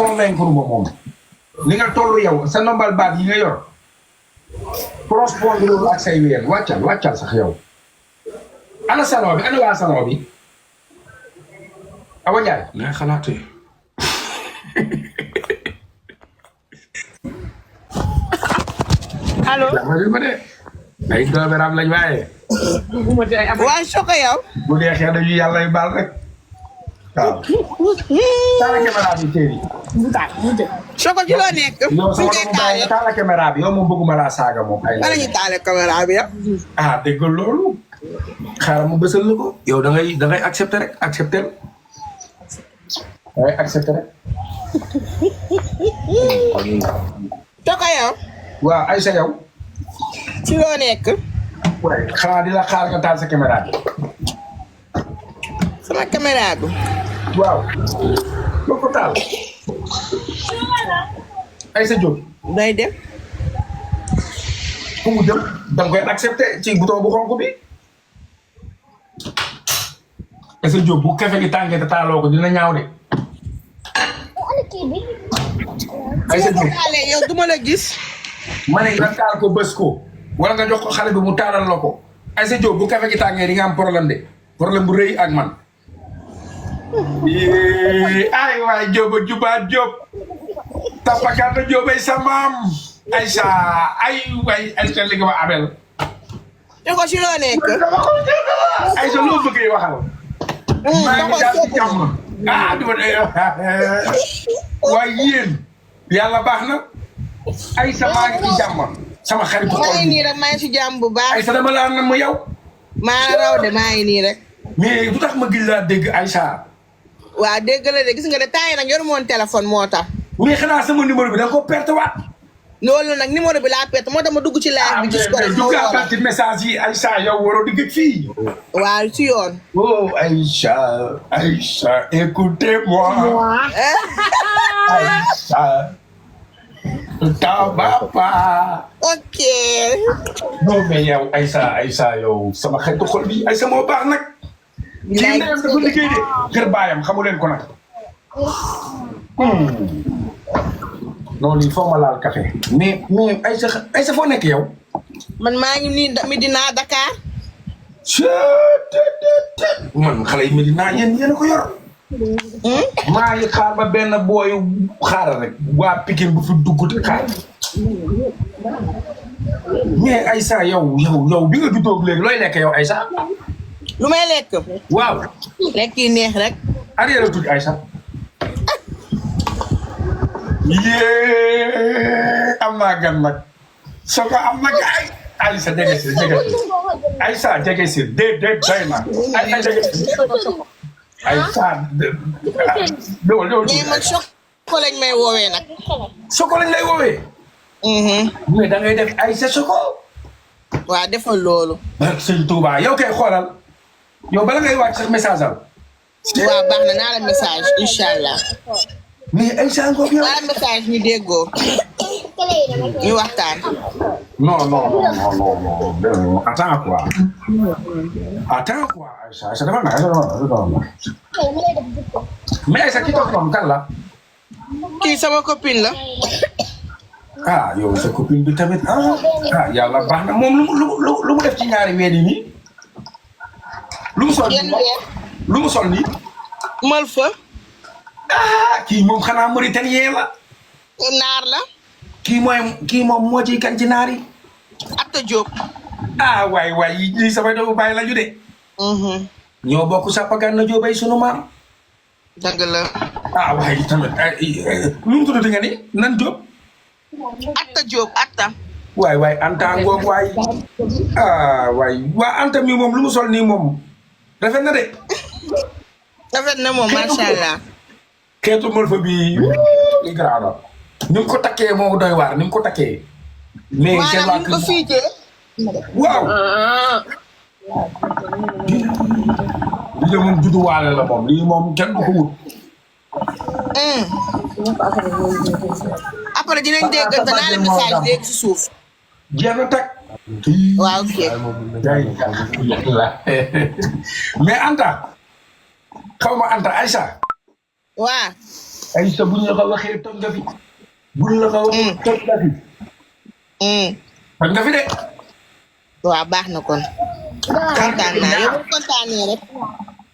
convaincre ma moom li nga toll yow sa nombal baat yi nga yor correspondre loolu ak say ween wàccal sax yow ana salon bi ana waa salon bi Awa Ndiaye ngay xalaatee allo. ma de ay doomi ram lañ waaye waa Choco yow. bu dee xeex dañuy yàlla yu baal rek waaw. taala caméra bi téeri. Choco ci loo nekk. yow sama doomu baay taala caméra bi yow moom bëgguma laa saaga moom. ay la ñuy taale caméra bi yow. ah dégg nga loolu. xaaral mu bësal la ko. yow da ngay accepter rek accepter. waaye accepté rek. Choco yow. waaw Aïssa yow. ci loo nekk. waaye xanaa di la xaar nga taal sa caméra bi. sama caméra bi. waaw. loo ko taal. Aïssa Diop. day dem. fu mu jëm da nga koy accepté ci bouton bu xonk bi. Aïssa Diop bu kafe gi tàngee te taaloo ko dina ñaaw de. Aïssa Diop yow du ma la gis. ma ne nga taal ko bës ko wala nga jox ko xale bi mu taalal la ko Aïssa Diop bu kafe gi tàngee di nga am problème de problème bu rëy ak man. ay waay Diop a jubaat Diop. Tapakata Diop ay sa maam. Aïssa ay waay Aïssa li nga ma abel. Choco ci loo nekk. Aïssa loo bëggee waxal. maa ngi daal ci jàmm. ah du ma waaye yéen yàlla baax na. Aïssa maa ngi ci jàmm. sama xaritu maa xol ngi bi nii rek maa ngi ci jàmm bu baax. Aïssa dama laa nam ma yow. maa la raw de maa ngi nii rek. mais lu tax ma gis laa dégg Aïssa. waa dégg la de gis nga de temps yi nag yoru moon téléphone moo tax. mais xanaa sama numéro bi da nga ko perte waat. loolu nag numéro bi laa perte moo tax ma dugg ci live bi gis ko rek. duggaat ci message yi Aïssa yow waroo di gëj fii. waaw ci yoon. oh Aïssa Aïssa écoutez-moi. Aïssa. ta papa. ok. non mais yow Aïssa yow sama xeetu xol bi Aïssa moo baax nag. kii ndeyam dafa liggéey de kër baayam xamu leen ko nag. non lii foo ma laal café. mais Aïssa foo nekk yow. man maa ngi nii Medina Dakar. man xale yi Medina yéen a ko yor. maa ngi xaar ba benn booy xaaral rek waa Pikine bu fi dugg te xaar. mais Aïssa yow bi nga juddoo léegi looy lekk yow Aïssa. lu may lekk. waaw. lekk yi neex rek. arrière tuuti Aïssa. yee am naa gan nag. soo ko am nag ay. Aïssa jege si Aïssa jege si déedéet doy na. Aïssa jege si. Aïssa dewal mais man Choco lañ may woowee nag. Choco lañ lay woowee. mais da ngay def Aïssa Choco. waaw defal loolu. barke Sëñ Touba yow kay xoolal. yow bala ngay wàcc sax message am. waaw baax na naa la message incha allah. mais Aïssa ngoog yow. naa la message ñu déggoo. ñu waxtaan. non attends quoi. Aïssa dafa na. mais Aïssa ki toog moom kan la. kii sama copine la. ah yow sa copine bi tamit yàlla baax na moom lu mu def ci ñaari weer yi nii. lu mu sol nii lu mu sol nii. mal fa. kii moom xanaa Mauritanien la. naar la. kii moom moo ciy kan ci naar yi. Atta Diop. waay lii sama doomu bàyyi la ju de. ñoo bokk Sàppagan na Diop ay sunu maam. dëgg la. waaye tamit nu mu tuddati nga ni nan Diop. Atta Diop Atta. waay Anta ngoog waay. waay waa Anta mi moom lu mu sol nii moom rafet na de. rafet na moom macha allah. xeetu mol fa bi li garaaw ni mu ko takkee moo doy waar ni mu ko takkee. mais seen waa maanaam ni ko fiitee. waaw. lii moom judduwaale la moom lii moom kenn du ko wut. après dinañ déggante naa la message léegi si suuf. jeex na tag. waaw ok. mais Anta. xaw ma Anta Aïssa. waa. Aïssa buñ la ko waxee toj nga fi buñ la ko waxee toj nga fi toj nga fi de waaw baax na kon kontaan naa yow kontaanee rek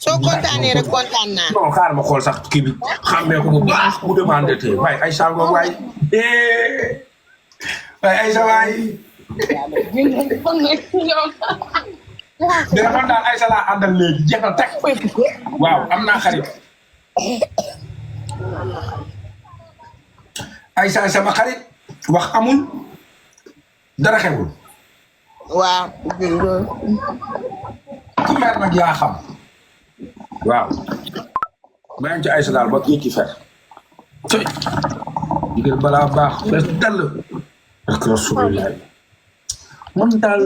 soo kontaanee rek kontaan naa non xaar ma xool sax kii bi xàmmee ko bu baax mu demandé tey waaye Aïssa ngoog waay waaye Aïssa waay dina man daal Aïssa laa àndal léegi jeex na teg waaw am naa xarit Aïssa sama xarit wax amul dara xewul waaw ku mer nag yaa xam waaw maa ngi ci Aïssa daal ba kii ci fer tey jigéen balaa baax fees dell ak rasulullah man daal